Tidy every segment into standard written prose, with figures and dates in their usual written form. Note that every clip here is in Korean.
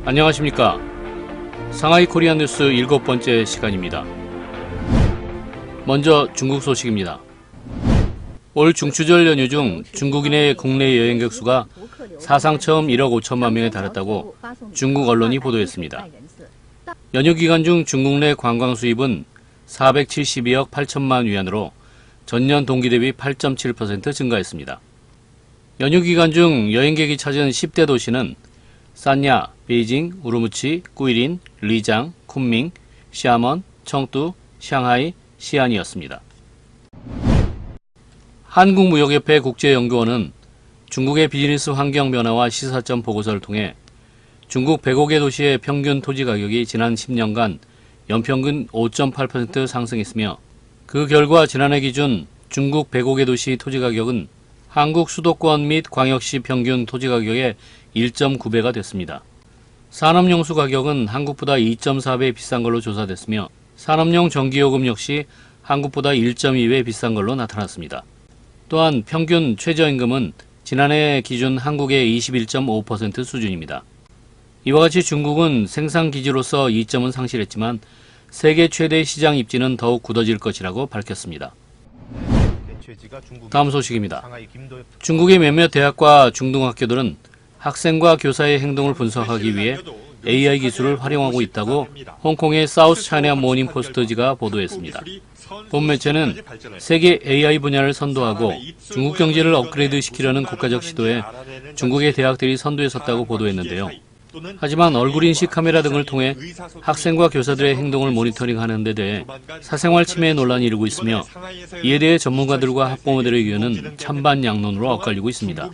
안녕하십니까. 상하이 코리안 뉴스 7번째 시간입니다. 먼저 중국 소식입니다. 올 중추절 연휴 중 중국인의 국내 여행객 수가 사상 처음 1억 5천만 명에 달했다고 중국 언론이 보도했습니다. 연휴 기간 중 중국 내 관광 수입은 472억 8천만 위안으로 전년 동기 대비 8.7% 증가했습니다. 연휴 기간 중 여행객이 찾은 10대 도시는 산야, 베이징, 우르무치, 꾸이린, 리장, 쿤밍, 샤먼, 청두, 상하이, 시안이었습니다. 한국무역협회 국제연구원은 중국의 비즈니스 환경 변화와 시사점 보고서를 통해 중국 105개 도시의 평균 토지 가격이 지난 10년간 연평균 5.8% 상승했으며 그 결과 지난해 기준 중국 105개 도시 토지 가격은 한국 수도권 및 광역시 평균 토지 가격의 1.9배가 됐습니다. 산업용수 가격은 한국보다 2.4배 비싼 걸로 조사됐으며 산업용 전기요금 역시 한국보다 1.2배 비싼 걸로 나타났습니다. 또한 평균 최저임금은 지난해 기준 한국의 21.5% 수준입니다. 이와 같이 중국은 생산 기지로서 이점은 상실했지만 세계 최대 시장 입지는 더욱 굳어질 것이라고 밝혔습니다. 다음 소식입니다. 중국의 몇몇 대학과 중등학교들은 학생과 교사의 행동을 분석하기 위해 AI 기술을 활용하고 있다고 홍콩의 사우스 차이나 모닝 포스트지가 보도했습니다. 본 매체는 세계 AI 분야를 선도하고 중국 경제를 업그레이드 시키려는 국가적 시도에 중국의 대학들이 선두에 섰다고 보도했는데요. 하지만 얼굴 인식 카메라 등을 통해 학생과 교사들의 행동을 모니터링하는 데 대해 사생활 침해 논란이 일고 있으며 이에 대해 전문가들과 학부모들의 의견은 찬반양론으로 엇갈리고 있습니다.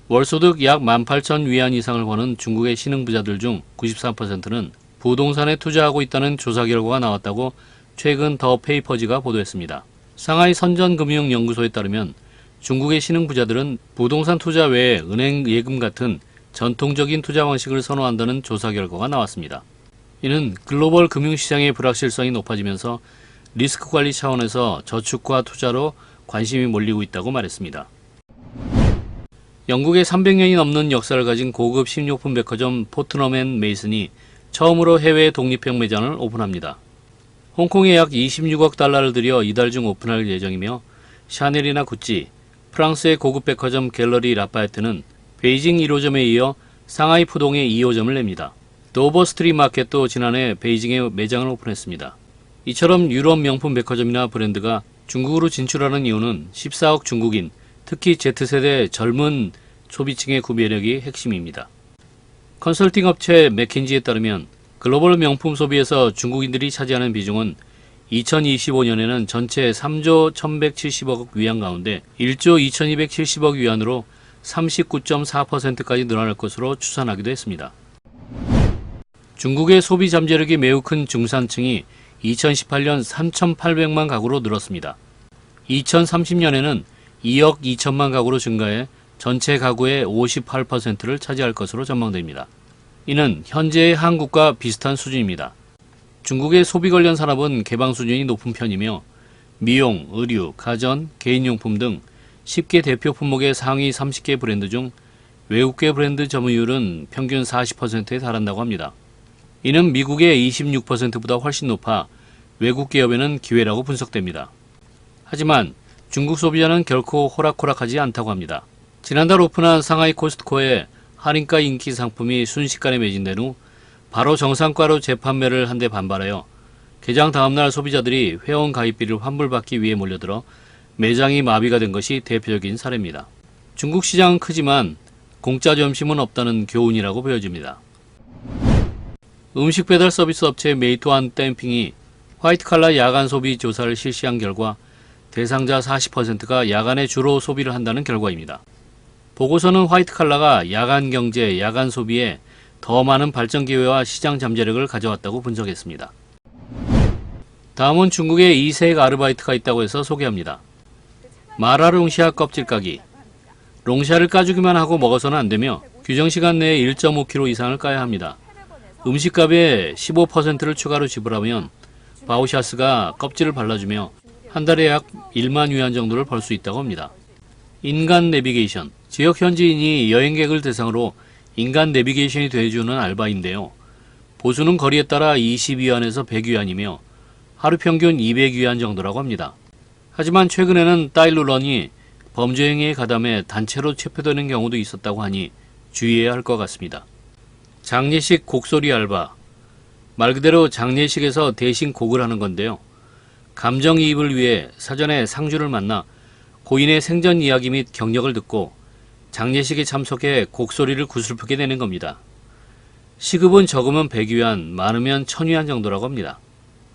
월소득 약 18,000위안 이상을 버는 중국의 신흥부자들 중 93%는 부동산에 투자하고 있다는 조사 결과가 나왔다고 최근 더 페이퍼지가 보도했습니다. 상하이 선전금융연구소에 따르면 중국의 신흥부자들은 부동산 투자 외에 은행 예금 같은 전통적인 투자 방식을 선호한다는 조사 결과가 나왔습니다. 이는 글로벌 금융시장의 불확실성이 높아지면서 리스크 관리 차원에서 저축과 투자로 관심이 몰리고 있다고 말했습니다. 영국의 300년이 넘는 역사를 가진 고급 식료품 백화점 포트넘 앤 메이슨이 처음으로 해외 독립형 매장을 오픈합니다. 홍콩에 약 26억 달러를 들여 이달 중 오픈할 예정이며 샤넬이나 구찌, 프랑스의 고급 백화점 갤러리 라파에트는 베이징 1호점에 이어 상하이 푸동에 2호점을 냅니다. 도버 스트리트 마켓도 지난해 베이징에 매장을 오픈했습니다. 이처럼 유럽 명품 백화점이나 브랜드가 중국으로 진출하는 이유는 14억 중국인, 특히 Z세대 젊은 소비층의 구매력이 핵심입니다. 컨설팅 업체 맥킨지에 따르면 글로벌 명품 소비에서 중국인들이 차지하는 비중은 2025년에는 전체 3조 1170억 위안 가운데 1조 2270억 위안으로 39.4%까지 늘어날 것으로 추산하기도 했습니다. 중국의 소비 잠재력이 매우 큰 중산층이 2018년 3,800만 가구로 늘었습니다. 2030년에는 2억 2천만 가구로 증가해 전체 가구의 58%를 차지할 것으로 전망됩니다. 이는 현재의 한국과 비슷한 수준입니다. 중국의 소비 관련 산업은 개방 수준이 높은 편이며 미용, 의류, 가전, 개인용품 등 10개 대표 품목의 상위 30개 브랜드 중 외국계 브랜드 점유율은 평균 40%에 달한다고 합니다. 이는 미국의 26%보다 훨씬 높아 외국 기업에는 기회라고 분석됩니다. 하지만 중국 소비자는 결코 호락호락하지 않다고 합니다. 지난달 오픈한 상하이 코스트코에 할인가 인기 상품이 순식간에 매진된 후 바로 정상가로 재판매를 한 데 반발하여 개장 다음날 소비자들이 회원 가입비를 환불받기 위해 몰려들어 매장이 마비가 된 것이 대표적인 사례입니다. 중국 시장은 크지만 공짜 점심은 없다는 교훈이라고 보여집니다. 음식 배달 서비스 업체 메이투안 댐핑이 화이트칼라 야간 소비 조사를 실시한 결과 대상자 40%가 야간에 주로 소비를 한다는 결과입니다. 보고서는 화이트칼라가 야간 경제, 야간 소비에 더 많은 발전 기회와 시장 잠재력을 가져왔다고 분석했습니다. 다음은 중국에 이색 아르바이트가 있다고 해서 소개합니다. 마라롱샤 껍질 까기. 롱샤를 까주기만 하고 먹어서는 안되며 규정시간 내에 1.5kg 이상을 까야 합니다. 음식값의 15%를 추가로 지불하면 바오샤스가 껍질을 발라주며 한 달에 약 1만 위안 정도를 벌 수 있다고 합니다. 인간 내비게이션. 지역 현지인이 여행객을 대상으로 인간 내비게이션이 되어주는 알바인데요. 보수는 거리에 따라 20위안에서 100위안이며 하루 평균 200위안 정도라고 합니다. 하지만 최근에는 따일루런이 범죄 행위에 가담해 단체로 체포되는 경우도 있었다고 하니 주의해야 할 것 같습니다. 장례식 곡소리 알바. 말 그대로 장례식에서 대신 곡을 하는 건데요. 감정이입을 위해 사전에 상주를 만나 고인의 생전 이야기 및 경력을 듣고 장례식에 참석해 곡소리를 구슬프게 되는 겁니다. 시급은 적으면 100위안, 많으면 1000위안 정도라고 합니다.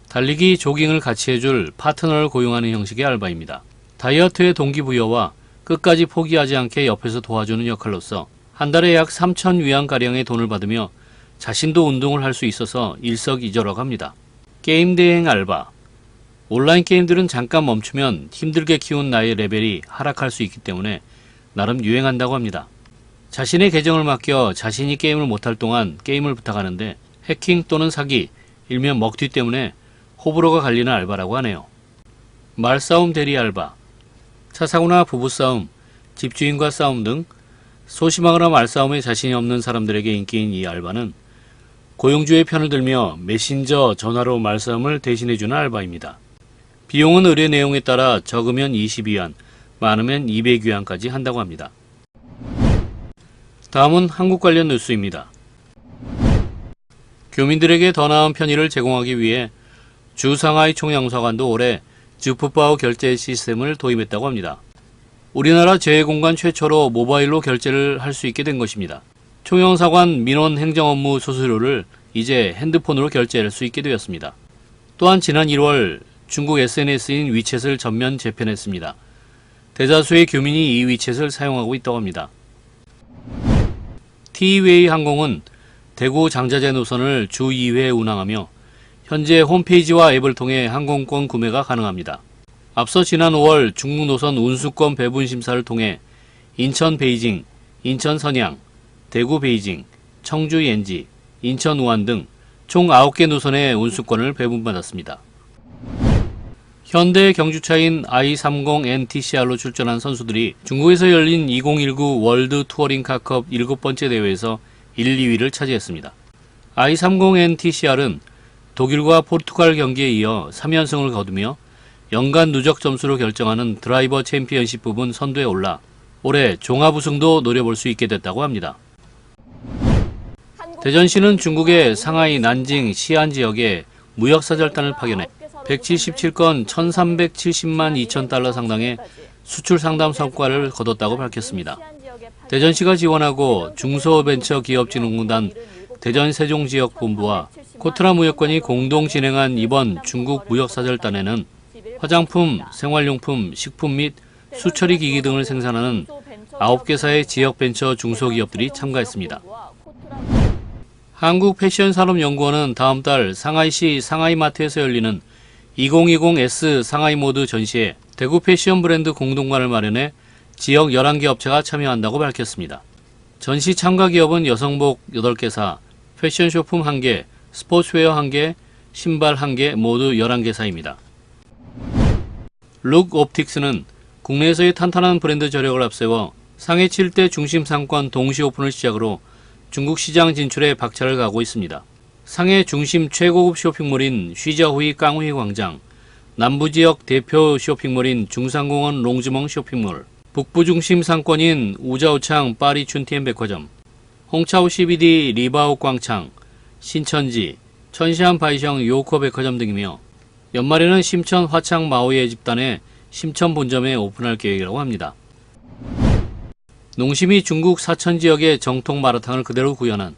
달리기, 조깅을 같이 해줄 파트너를 고용하는 형식의 알바입니다. 다이어트의 동기부여와 끝까지 포기하지 않게 옆에서 도와주는 역할로서 한 달에 약 3000위안가량의 돈을 받으며 자신도 운동을 할 수 있어서 일석이조라고 합니다. 게임 대행 알바. 온라인 게임들은 잠깐 멈추면 힘들게 키운 나의 레벨이 하락할 수 있기 때문에 나름 유행한다고 합니다. 자신의 계정을 맡겨 자신이 게임을 못할 동안 게임을 부탁하는데 해킹 또는 사기, 일면 먹튀 때문에 호불호가 갈리는 알바라고 하네요. 말싸움 대리 알바. 차 사고나 부부싸움, 집주인과 싸움 등 소심하거나 말싸움에 자신이 없는 사람들에게 인기인 이 알바는 고용주의 편을 들며 메신저 전화로 말싸움을 대신해주는 알바입니다. 비용은 의뢰 내용에 따라 적으면 20위안, 많으면 200위안까지 한다고 합니다. 다음은 한국 관련 뉴스입니다. 교민들에게 더 나은 편의를 제공하기 위해 주 상하이 총영사관도 올해 주프바오 결제 시스템을 도입했다고 합니다. 우리나라 제외공간 최초로 모바일로 결제를 할 수 있게 된 것입니다. 총영사관 민원 행정 업무 수수료를 이제 핸드폰으로 결제할 수 있게 되었습니다. 또한 지난 1월 중국 SNS인 위챗을 전면 재편했습니다. 대다수의 교민이 이 위챗을 사용하고 있다고 합니다. 티웨이 항공은 대구 장자재 노선을 주 2회 운항하며 현재 홈페이지와 앱을 통해 항공권 구매가 가능합니다. 앞서 지난 5월 중국 노선 운수권 배분 심사를 통해 인천 베이징, 인천 선양, 대구 베이징, 청주 옌지, 인천 우한 등 총 9개 노선의 운수권을 배분받았습니다. 현대 경주차인 i30NTCR로 출전한 선수들이 중국에서 열린 2019 월드 투어링 카컵 7번째 대회에서 1, 2위를 차지했습니다. i30NTCR은 독일과 포르투갈 경기에 이어 3연승을 거두며 연간 누적 점수로 결정하는 드라이버 챔피언십 부분 선두에 올라 올해 종합 우승도 노려볼 수 있게 됐다고 합니다. 대전시는 중국의 상하이, 난징, 시안 지역에 무역사절단을 파견해 177건 1370만 2천 달러 상당의 수출 상담 성과를 거뒀다고 밝혔습니다. 대전시가 지원하고 중소벤처기업진흥공단 대전세종지역본부와 코트라 무역관이 공동 진행한 이번 중국 무역사절단에는 화장품, 생활용품, 식품 및 수처리 기기 등을 생산하는 9개사의 지역벤처 중소기업들이 참가했습니다. 한국패션산업연구원은 다음 달 상하이시 상하이마트에서 열리는 2020S 상하이모드 전시에 대구 패션 브랜드 공동관을 마련해 지역 11개 업체가 참여한다고 밝혔습니다. 전시 참가 기업은 여성복 8개사, 패션쇼품 1개, 스포츠웨어 1개, 신발 1개 모두 11개사입니다. 룩옵틱스는 국내에서의 탄탄한 브랜드 저력을 앞세워 상해 7대 중심 상권 동시 오픈을 시작으로 중국 시장 진출에 박차를 가고 있습니다. 상해 중심 최고급 쇼핑몰인 쉬저후이 깡후이 광장, 남부지역 대표 쇼핑몰인 중산공원 롱즈멍 쇼핑몰, 북부 중심 상권인 우자오창 파리 춘티엔 백화점, 홍차오 CBD 리바오 광창, 신천지, 천시안 바이성 요코 백화점 등이며 연말에는 심천 화창 마오예 집단에 심천 본점에 오픈할 계획이라고 합니다. 농심이 중국 사천 지역의 정통 마라탕을 그대로 구현한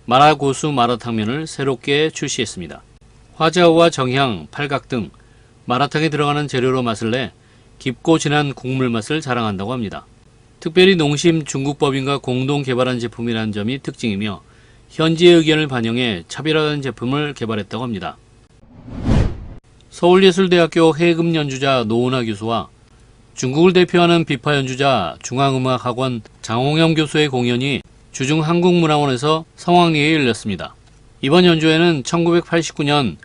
마라고수 마라탕면을 새롭게 출시했습니다. 화자오와 정향, 팔각 등 마라탕에 들어가는 재료로 맛을 내 깊고 진한 국물 맛을 자랑한다고 합니다. 특별히 농심 중국법인과 공동 개발한 제품이라는 점이 특징이며 현지의 의견을 반영해 차별화된 제품을 개발했다고 합니다. 서울예술대학교 해금 연주자 노은하 교수와 중국을 대표하는 비파 연주자 중앙음악학원 장홍영 교수의 공연이 주중 한국문화원에서 성황리에 열렸습니다. 이번 연주회는 1989년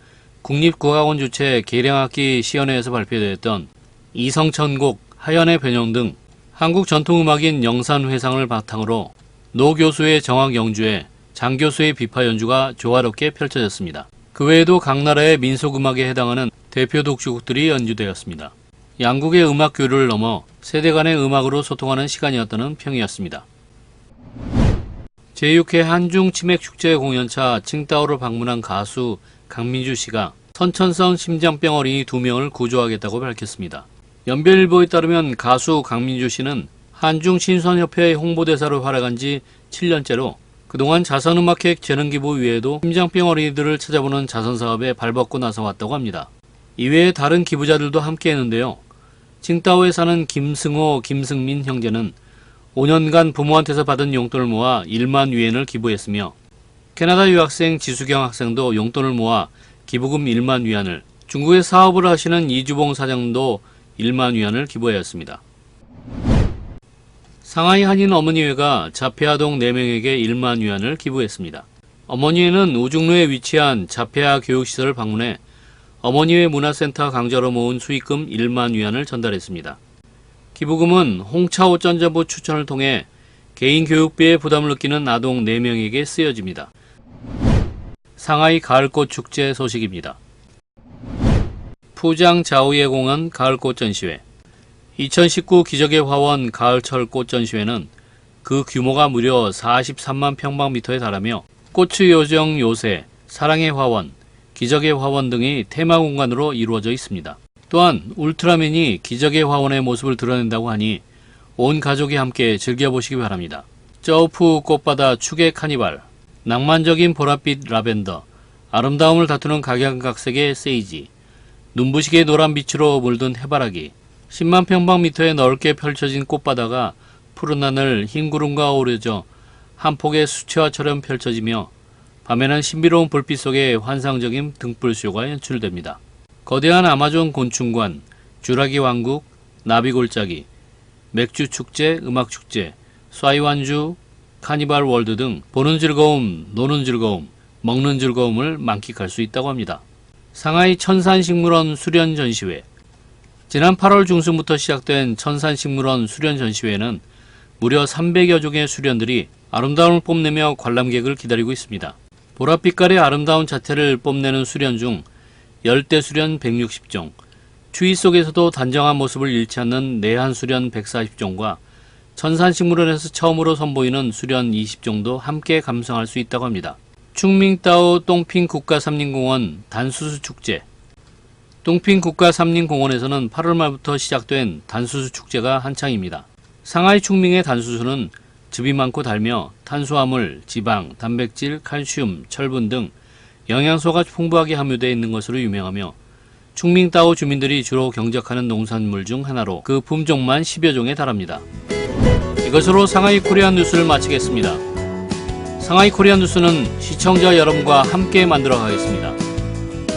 국립국악원 주최 계량악기 시연회에서 발표되었던 이성천곡, 하연의 변형 등 한국 전통음악인 영산회상을 바탕으로 노 교수의 정악 연주에 장 교수의 비파 연주가 조화롭게 펼쳐졌습니다. 그 외에도 각 나라의 민속음악에 해당하는 대표 독주곡들이 연주되었습니다. 양국의 음악 교류를 넘어 세대 간의 음악으로 소통하는 시간이었다는 평이었습니다. 제6회 한중 치맥축제 공연차 칭다오를 방문한 가수 강민주 씨가 선천성 심장병 어린이 2명을 구조하겠다고 밝혔습니다. 연변일보에 따르면 가수 강민주 씨는 한중 신선협회 홍보대사로 활약한 지 7년째로 그동안 자선음악회 재능기부 외에도 심장병 어린이들을 찾아보는 자선사업에 발벗고 나서왔다고 합니다. 이외에 다른 기부자들도 함께했는데요. 칭다오에 사는 김승호, 김승민 형제는 5년간 부모한테서 받은 용돈을 모아 1만 위엔을 기부했으며 캐나다 유학생 지수경 학생도 용돈을 모아 기부금 1만 위안을, 중국에 사업을 하시는 이주봉 사장도 1만 위안을 기부하였습니다. 상하이 한인 어머니회가 자폐아동 4명에게 1만 위안을 기부했습니다. 어머니회는 우중루에 위치한 자폐아 교육시설을 방문해 어머니회 문화센터 강좌로 모은 수익금 1만 위안을 전달했습니다. 기부금은 홍차오 전자부 추천을 통해 개인 교육비에 부담을 느끼는 아동 4명에게 쓰여집니다. 상하이 가을꽃 축제 소식입니다. 푸장 자오예 공원 가을꽃 전시회. 2019 기적의 화원 가을철 꽃 전시회는 그 규모가 무려 43만 평방미터에 달하며 꽃의 요정 요새, 사랑의 화원, 기적의 화원 등이 테마 공간으로 이루어져 있습니다. 또한 울트라맨이 기적의 화원의 모습을 드러낸다고 하니 온 가족이 함께 즐겨보시기 바랍니다. 저우프 꽃바다 축의 카니발, 낭만적인 보랏빛 라벤더, 아름다움을 다투는 각양각색의 세이지, 눈부시게 노란빛으로 물든 해바라기, 10만 평방미터에 넓게 펼쳐진 꽃바다가 푸른 하늘 흰 구름과 어우러져 한 폭의 수채화처럼 펼쳐지며 밤에는 신비로운 불빛 속에 환상적인 등불쇼가 연출됩니다. 거대한 아마존 곤충관, 쥬라기 왕국, 나비골짜기, 맥주축제, 음악축제, 쏴이완주, 카니발 월드 등 보는 즐거움, 노는 즐거움, 먹는 즐거움을 만끽할 수 있다고 합니다. 상하이 천산식물원 수련 전시회. 지난 8월 중순부터 시작된 천산식물원 수련 전시회는 무려 300여 종의 수련들이 아름다움을 뽐내며 관람객을 기다리고 있습니다. 보랏빛깔의 아름다운 자태를 뽐내는 수련 중 열대 수련 160종, 추위 속에서도 단정한 모습을 잃지 않는 내한 수련 140종과 천산식물원에서 처음으로 선보이는 수련 20종도 함께 감상할 수 있다고 합니다. 충밍따오 똥핑 국가삼림공원 단수수 축제. 똥핑 국가삼림공원에서는 8월 말부터 시작된 단수수 축제가 한창입니다. 상하이 충밍의 단수수는 즙이 많고 달며 탄수화물, 지방, 단백질, 칼슘, 철분 등 영양소가 풍부하게 함유되어 있는 것으로 유명하며 충밍따오 주민들이 주로 경작하는 농산물 중 하나로 그 품종만 10여 종에 달합니다. 이것으로 상하이 코리안 뉴스를 마치겠습니다. 상하이 코리안 뉴스는 시청자 여러분과 함께 만들어 가겠습니다.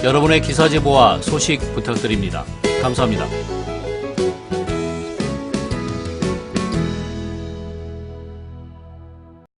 여러분의 기사 제보와 소식 부탁드립니다. 감사합니다.